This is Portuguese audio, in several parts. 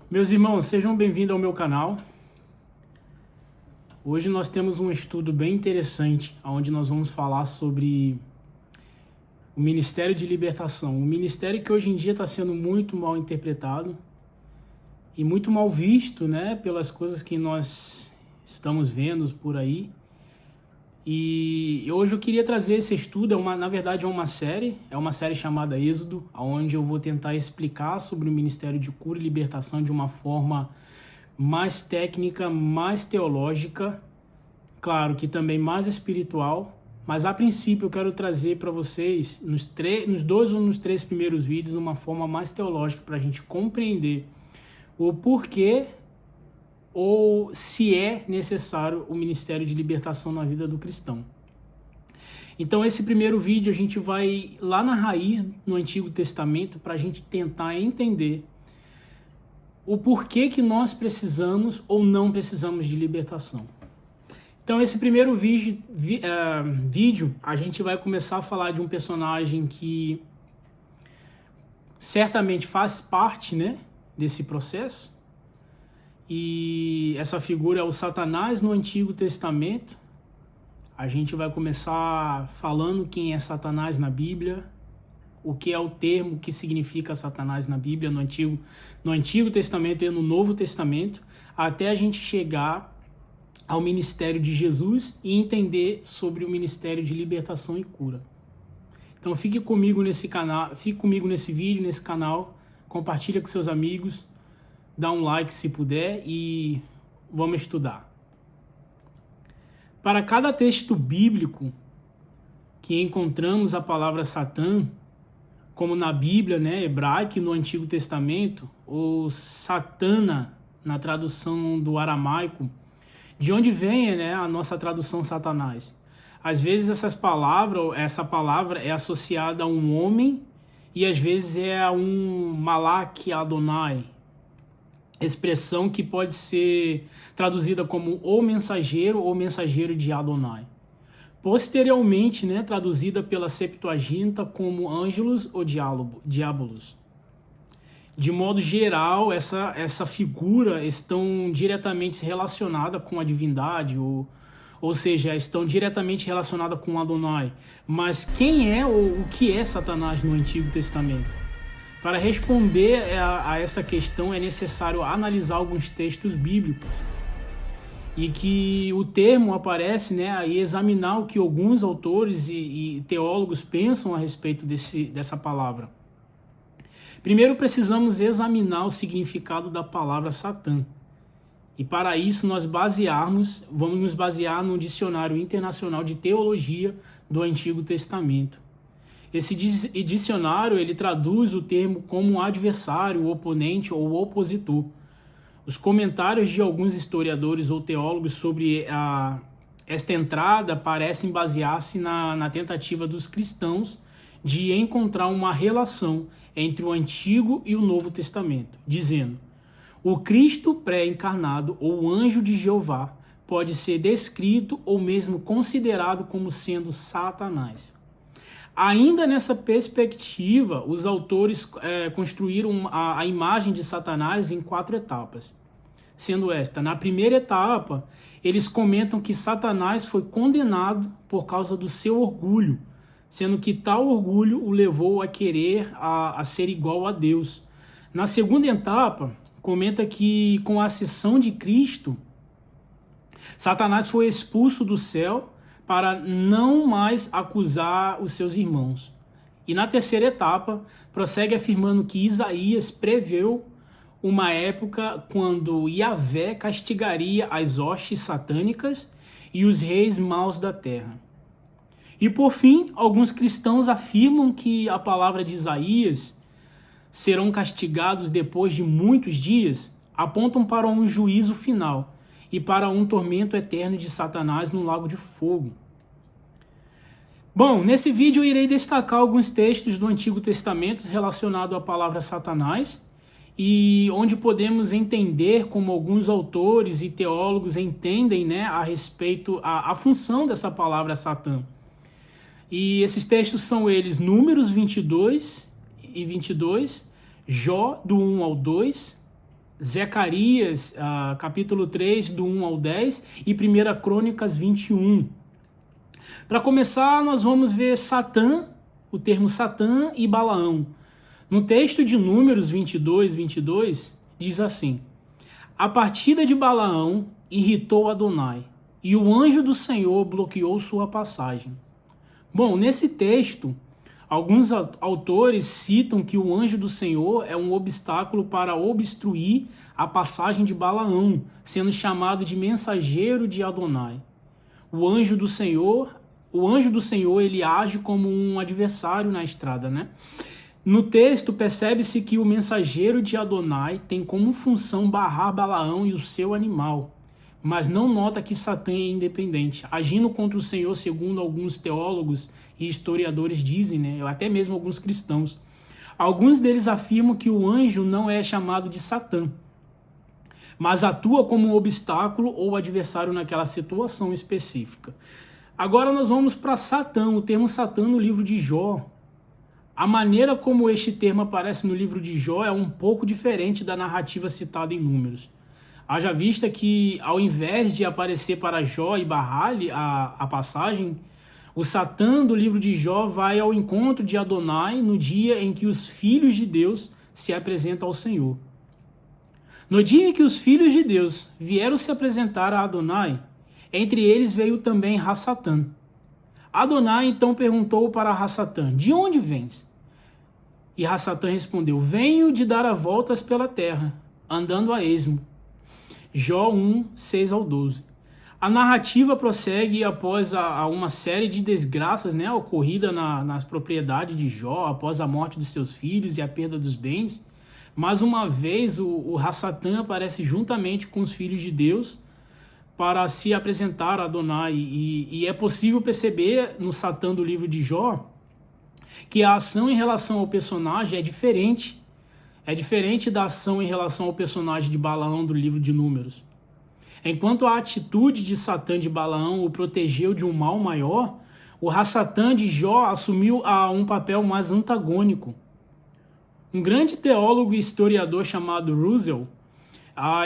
Meus irmãos, sejam bem-vindos ao meu canal. Hoje nós temos um estudo bem interessante, onde nós vamos falar sobre o Ministério de Libertação. Um ministério que hoje em dia está sendo muito mal interpretado e muito mal visto, né, pelas coisas que nós estamos vendo por aí. E hoje eu queria trazer esse estudo, na verdade é uma série chamada Êxodo, onde eu vou tentar explicar sobre o Ministério de Cura e Libertação de uma forma mais técnica, mais teológica, claro que também mais espiritual, mas a princípio eu quero trazer para vocês, nos dois ou nos três primeiros vídeos, uma forma mais teológica para a gente compreender o porquê ou se é necessário o ministério de libertação na vida do cristão. Então esse primeiro vídeo a gente vai lá na raiz no Antigo Testamento para a gente tentar entender o porquê que nós precisamos ou não precisamos de libertação. Então esse primeiro vídeo a gente vai começar a falar de um personagem que certamente faz parte, né, desse processo. E essa figura é o Satanás no Antigo Testamento. A gente vai começar falando quem é Satanás na Bíblia, o que é o termo, o que significa Satanás na Bíblia, no Antigo Testamento e no Novo Testamento, até a gente chegar ao ministério de Jesus e entender sobre o ministério de libertação e cura. Então fique comigo nesse canal, fique comigo nesse vídeo, nesse canal, compartilha com seus amigos, dá um like se puder e vamos estudar. Para cada texto bíblico que encontramos a palavra Satã, como na Bíblia, né, hebraica, no Antigo Testamento, ou Satana, na tradução do aramaico, de onde vem, né, a nossa tradução Satanás. Às vezes essa palavra é associada a um homem e às vezes é a um Malak Adonai, expressão que pode ser traduzida como ou mensageiro de Adonai. Posteriormente, né, traduzida pela Septuaginta como ângelos ou diabolos. De modo geral, essa figura estão diretamente relacionada com a divindade, ou seja, estão diretamente relacionadas com Adonai. Mas quem é ou o que é Satanás no Antigo Testamento? Para responder a essa questão é necessário analisar alguns textos bíblicos e que o termo aparece, né, e examinar o que alguns autores e teólogos pensam a respeito dessa palavra. Primeiro precisamos examinar o significado da palavra Satã. E para isso vamos nos basear no Dicionário Internacional de Teologia do Antigo Testamento. Esse dicionário ele traduz o termo como adversário, oponente ou opositor. Os comentários de alguns historiadores ou teólogos sobre esta entrada parecem basear-se na tentativa dos cristãos de encontrar uma relação entre o Antigo e o Novo Testamento, dizendo: o Cristo pré-encarnado ou anjo de Jeová pode ser descrito ou mesmo considerado como sendo Satanás. Ainda nessa perspectiva, os autores construíram a imagem de Satanás em 4 etapas. Sendo esta, na primeira etapa, eles comentam que Satanás foi condenado por causa do seu orgulho, sendo que tal orgulho o levou a querer a ser igual a Deus. Na segunda etapa, comenta que com a ascensão de Cristo, Satanás foi expulso do céu para não mais acusar os seus irmãos. E na terceira etapa, prossegue afirmando que Isaías preveu uma época quando Yahvé castigaria as hostes satânicas e os reis maus da terra. E por fim, alguns cristãos afirmam que a palavra de Isaías serão castigados depois de muitos dias, apontam para um juízo final e para um tormento eterno de Satanás no lago de fogo. Bom, nesse vídeo eu irei destacar alguns textos do Antigo Testamento relacionados à palavra Satanás e onde podemos entender como alguns autores e teólogos entendem, né, a respeito a função dessa palavra Satã. E esses textos são eles Números 22 e 22, Jó do 1 ao 2, Zacarias, capítulo 3, do 1 ao 10, e 1 Crônicas 21. Para começar, nós vamos ver Satã, o termo Satã e Balaão. No texto de Números 22, diz assim: a partida de Balaão irritou Adonai, e o anjo do Senhor bloqueou sua passagem. Bom, nesse texto, alguns autores citam que o anjo do Senhor é um obstáculo para obstruir a passagem de Balaão, sendo chamado de mensageiro de Adonai. O anjo do Senhor, ele age como um adversário na estrada, né? No texto, percebe-se que o mensageiro de Adonai tem como função barrar Balaão e o seu animal, mas não nota que Satã é independente, agindo contra o Senhor, segundo alguns teólogos e historiadores dizem, né? Até mesmo alguns cristãos. Alguns deles afirmam que o anjo não é chamado de Satã, mas atua como um obstáculo ou adversário naquela situação específica. Agora nós vamos para Satã, o termo Satã no livro de Jó. A maneira como este termo aparece no livro de Jó é um pouco diferente da narrativa citada em Números. Haja vista que, ao invés de aparecer para Jó e barrar-lhe a passagem, o Satã do livro de Jó vai ao encontro de Adonai no dia em que os filhos de Deus se apresentam ao Senhor. No dia em que os filhos de Deus vieram se apresentar a Adonai, entre eles veio também Rassatã. Adonai então perguntou para Rassatã: de onde vens? E Rassatã respondeu: venho de dar a voltas pela terra, andando a esmo. Jó 1, 6 ao 12. A narrativa prossegue após uma série de desgraças, né, ocorrida nas propriedades de Jó, após a morte dos seus filhos e a perda dos bens. Mais uma vez, o Rassatã aparece juntamente com os filhos de Deus para se apresentar a Adonai. E é possível perceber no Satã do livro de Jó que a ação em relação ao personagem é diferente. É diferente da ação em relação ao personagem de Balaão do livro de Números. Enquanto a atitude de Satã de Balaão o protegeu de um mal maior, o Rassatã de Jó assumiu um papel mais antagônico. Um grande teólogo e historiador chamado Russell,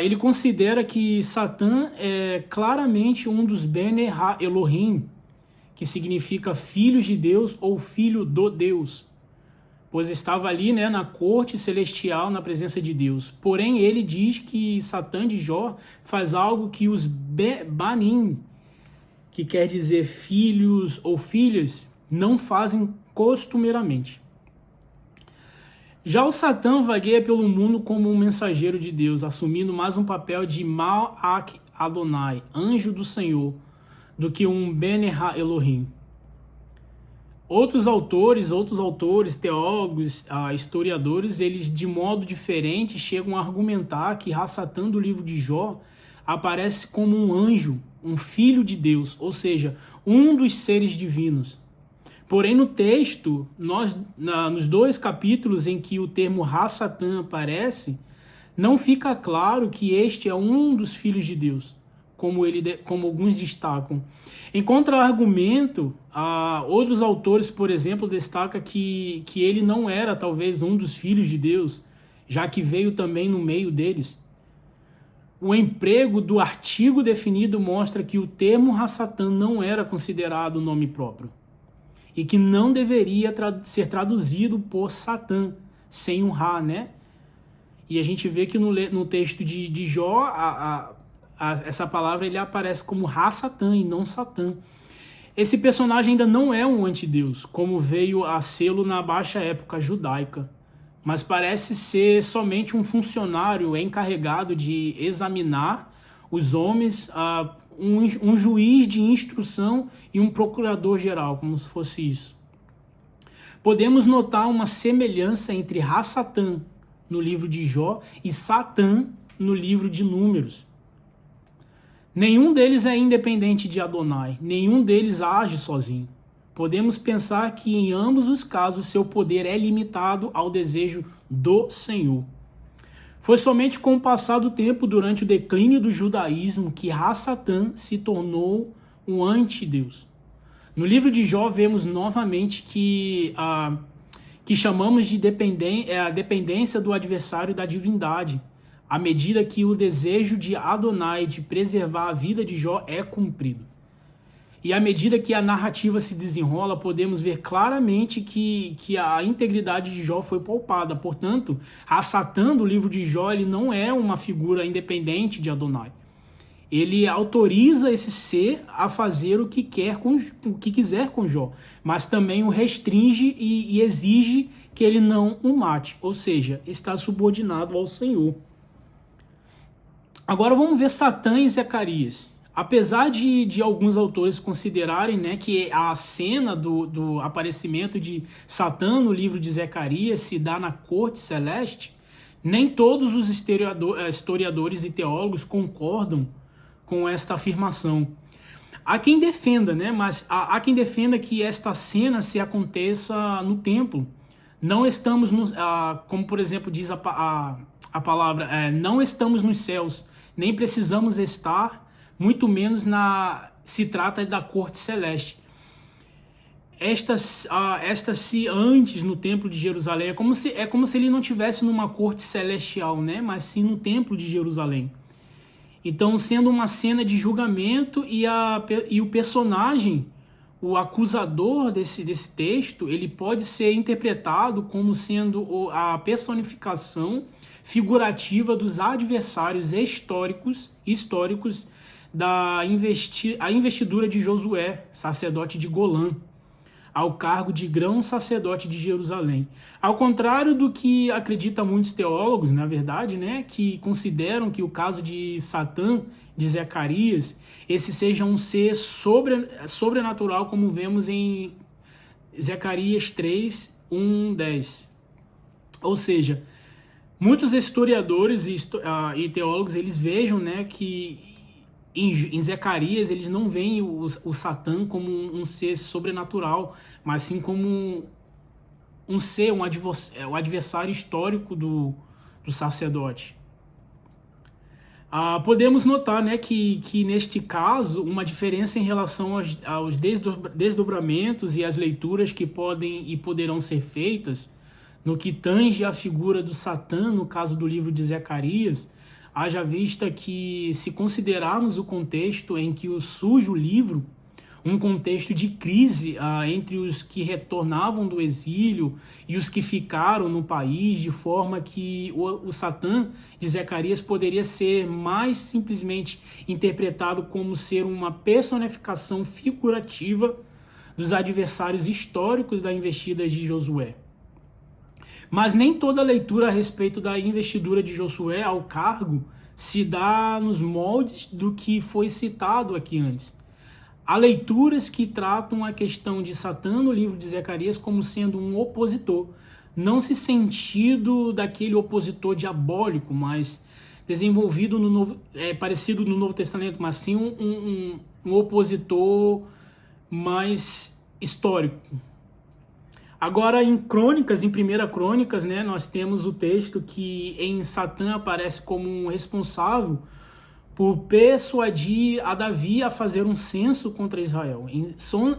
ele considera que Satã é claramente um dos Bene Ha-Elohim, que significa filhos de Deus ou filho do Deus, pois estava ali, né, na corte celestial, na presença de Deus. Porém, ele diz que Satã de Jó faz algo que os Banim, que quer dizer filhos ou filhas, não fazem costumeiramente. Já o Satã vagueia pelo mundo como um mensageiro de Deus, assumindo mais um papel de Malach Adonai, anjo do Senhor, do que um Bene Ha-Elohim. Outros autores, teólogos, historiadores, eles de modo diferente chegam a argumentar que Rassatã do livro de Jó aparece como um anjo, um filho de Deus, ou seja, um dos seres divinos. Porém, no texto, nos 2 capítulos em que o termo Rassatã aparece, não fica claro que este é um dos filhos de Deus, como alguns destacam. Em contra-argumento, outros autores, por exemplo, destacam que ele não era talvez um dos filhos de Deus, já que veio também no meio deles. O emprego do artigo definido mostra que o termo Rassatã não era considerado nome próprio e que não deveria ser traduzido por Satã, sem um Ra, né? E a gente vê que no texto de Jó, essa palavra ele aparece como Rassatã e não Satã. Esse personagem ainda não é um antideus, como veio a sê-lo na baixa época judaica, mas parece ser somente um funcionário encarregado de examinar os homens, um juiz de instrução e um procurador-geral, como se fosse isso. Podemos notar uma semelhança entre Rassatã no livro de Jó e Satã no livro de Números. Nenhum deles é independente de Adonai, nenhum deles age sozinho. Podemos pensar que em ambos os casos seu poder é limitado ao desejo do Senhor. Foi somente com o passar do tempo, durante o declínio do judaísmo, que Rassatã se tornou um antideus. No livro de Jó vemos novamente que chamamos de a dependência do adversário da divindade. à medida que o desejo de Adonai de preservar a vida de Jó é cumprido. E à medida que a narrativa se desenrola, podemos ver claramente que a integridade de Jó foi poupada. Portanto, a Satã do livro de Jó ele não é uma figura independente de Adonai. Ele autoriza esse ser a fazer o que quiser com Jó, mas também o restringe e exige que ele não o mate, ou seja, está subordinado ao Senhor. Agora vamos ver Satã e Zacarias. Apesar de alguns autores considerarem, né, que a cena do aparecimento de Satã no livro de Zacarias se dá na corte celeste, nem todos os historiadores e teólogos concordam com esta afirmação. Há quem defenda, né, mas há quem defenda que esta cena se aconteça no templo. Não estamos, como por exemplo diz a palavra, não estamos nos céus, nem precisamos estar, muito menos se trata da corte celeste. Esta se antes no templo de Jerusalém, é como se ele não tivesse numa corte celestial, né? Mas sim no templo de Jerusalém. Então, sendo uma cena de julgamento e o personagem, o acusador desse texto, ele pode ser interpretado como sendo a personificação figurativa dos adversários históricos da investidura de Josué, sacerdote de Golã, ao cargo de grão sacerdote de Jerusalém. Ao contrário do que acreditam muitos teólogos, na verdade, né, que consideram que o caso de Satã, de Zacarias, esse seja um ser sobrenatural, como vemos em Zacarias 3, 1, 10. Ou seja, muitos historiadores e teólogos, eles vejam, né, que em Zacarias eles não veem o Satã como um ser sobrenatural, mas sim como um ser, o adversário histórico do sacerdote. Podemos notar, né, que neste caso, uma diferença em relação aos desdobramentos e às leituras que podem e poderão ser feitas no que tange a figura do Satã, no caso do livro de Zacarias, haja vista que, se considerarmos o contexto em que surge o livro, um contexto de crise entre os que retornavam do exílio e os que ficaram no país, de forma que o Satã de Zacarias poderia ser mais simplesmente interpretado como ser uma personificação figurativa dos adversários históricos da investida de Josué. Mas nem toda leitura a respeito da investidura de Josué ao cargo se dá nos moldes do que foi citado aqui antes. Há leituras que tratam a questão de Satã no livro de Zacarias como sendo um opositor, não se sentido daquele opositor diabólico, mas desenvolvido parecido no Novo Testamento, mas sim um opositor mais histórico. Agora, em Crônicas, em 1 Crônicas, né, nós temos o texto que em Satã aparece como um responsável por persuadir a Davi a fazer um censo contra Israel,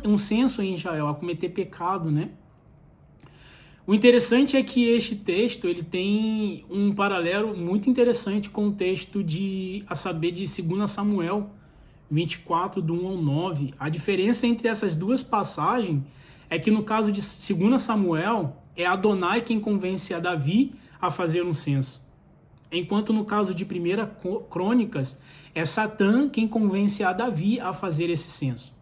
um censo em Israel, a cometer pecado, né? O interessante é que este texto ele tem um paralelo muito interessante com o texto de 2 Samuel 24, do 1 ao 9. A diferença entre essas duas passagens é que no caso de 2 Samuel, é Adonai quem convence a Davi a fazer um censo. Enquanto no caso de 1 Crônicas, é Satã quem convence a Davi a fazer esse censo.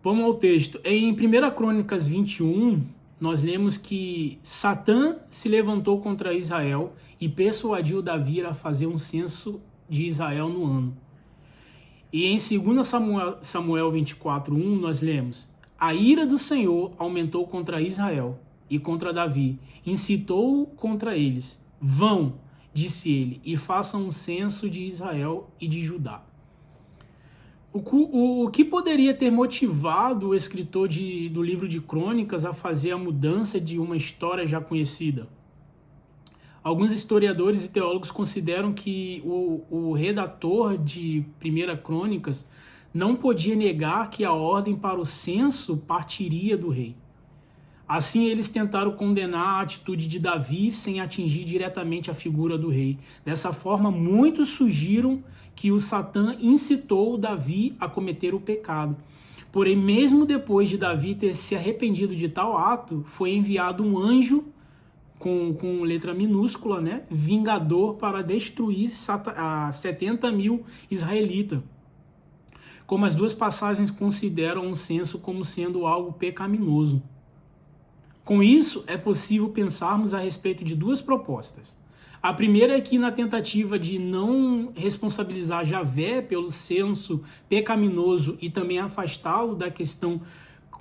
Vamos ao texto. Em 1 Crônicas 21, nós lemos que Satã se levantou contra Israel e persuadiu Davi a fazer um censo de Israel no ano. E em 2 Samuel 24, 1, nós lemos: a ira do Senhor aumentou contra Israel e contra Davi, incitou contra eles. Vão, disse ele, e façam um censo de Israel e de Judá. O que poderia ter motivado o escritor do livro de Crônicas a fazer a mudança de uma história já conhecida? Alguns historiadores e teólogos consideram que o redator de 1 Crônicas não podia negar que a ordem para o censo partiria do rei. Assim, eles tentaram condenar a atitude de Davi sem atingir diretamente a figura do rei. Dessa forma, muitos sugiram que o Satã incitou Davi a cometer o pecado. Porém, mesmo depois de Davi ter se arrependido de tal ato, foi enviado um anjo com letra minúscula, né, vingador, para destruir 70 mil israelitas. Como as duas passagens consideram o censo como sendo algo pecaminoso. Com isso, é possível pensarmos a respeito de duas propostas. A primeira é que, na tentativa de não responsabilizar Javé pelo censo pecaminoso e também afastá-lo da questão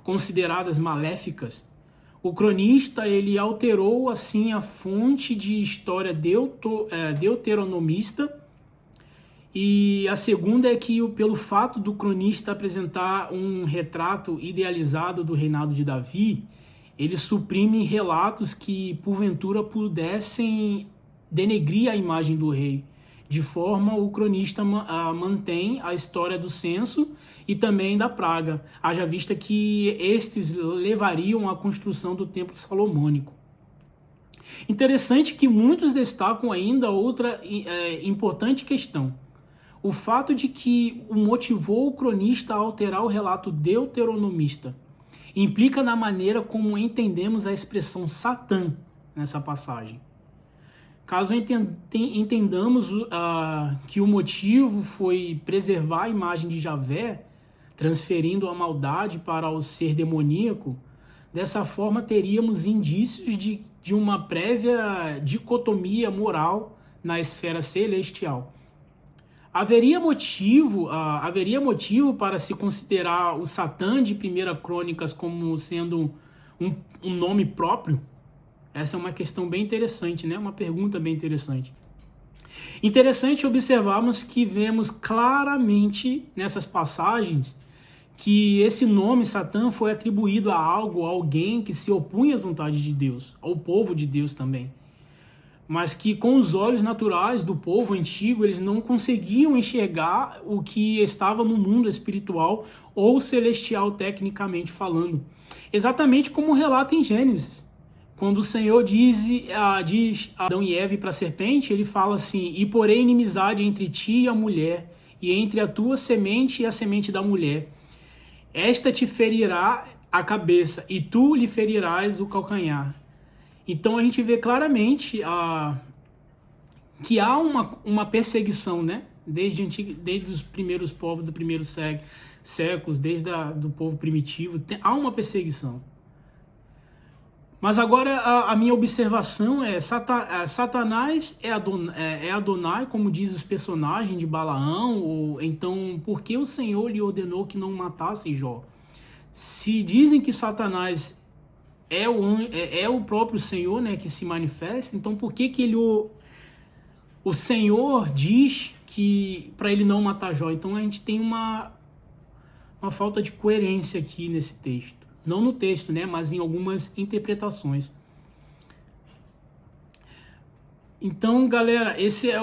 consideradas maléficas, o cronista ele alterou assim a fonte de história deuteronomista. E a segunda é que, pelo fato do cronista apresentar um retrato idealizado do reinado de Davi, ele suprime relatos que porventura pudessem denegrir a imagem do rei. De forma, o cronista mantém a história do censo e também da praga, haja vista que estes levariam à construção do templo salomônico. Interessante que muitos destacam ainda outra importante questão. O fato de que motivou o cronista a alterar o relato deuteronomista implica na maneira como entendemos a expressão Satã nessa passagem. Caso entendamos que o motivo foi preservar a imagem de Javé, transferindo a maldade para o ser demoníaco, dessa forma teríamos indícios de uma prévia dicotomia moral na esfera celestial. Haveria motivo para se considerar o Satã de 1 Crônicas como sendo um nome próprio? Essa é uma questão bem interessante, né? Uma pergunta bem interessante. Interessante observarmos que vemos claramente nessas passagens que esse nome Satã foi atribuído a algo, a alguém que se opunha às vontades de Deus, ao povo de Deus também. Mas que com os olhos naturais do povo antigo, eles não conseguiam enxergar o que estava no mundo espiritual ou celestial, tecnicamente falando. Exatamente como relata em Gênesis. Quando o Senhor diz a Adão e Eva para a serpente, ele fala assim: e porém inimizade entre ti e a mulher, e entre a tua semente e a semente da mulher. Esta te ferirá a cabeça, e tu lhe ferirás o calcanhar. Então a gente vê claramente que há uma perseguição, né? Desde os primeiros povos do primeiro séculos, desde do povo primitivo, há uma perseguição. Mas agora a minha observação é: Satanás é Adonai, como diz os personagens de Balaão, ou então por que o Senhor lhe ordenou que não matasse Jó? Se dizem que Satanás é o próprio Senhor, né, que se manifesta, então por que o Senhor diz que para ele não matar Jó? Então a gente tem uma falta de coerência aqui nesse texto. Não no texto, né, mas em algumas interpretações. Então, galera, esse é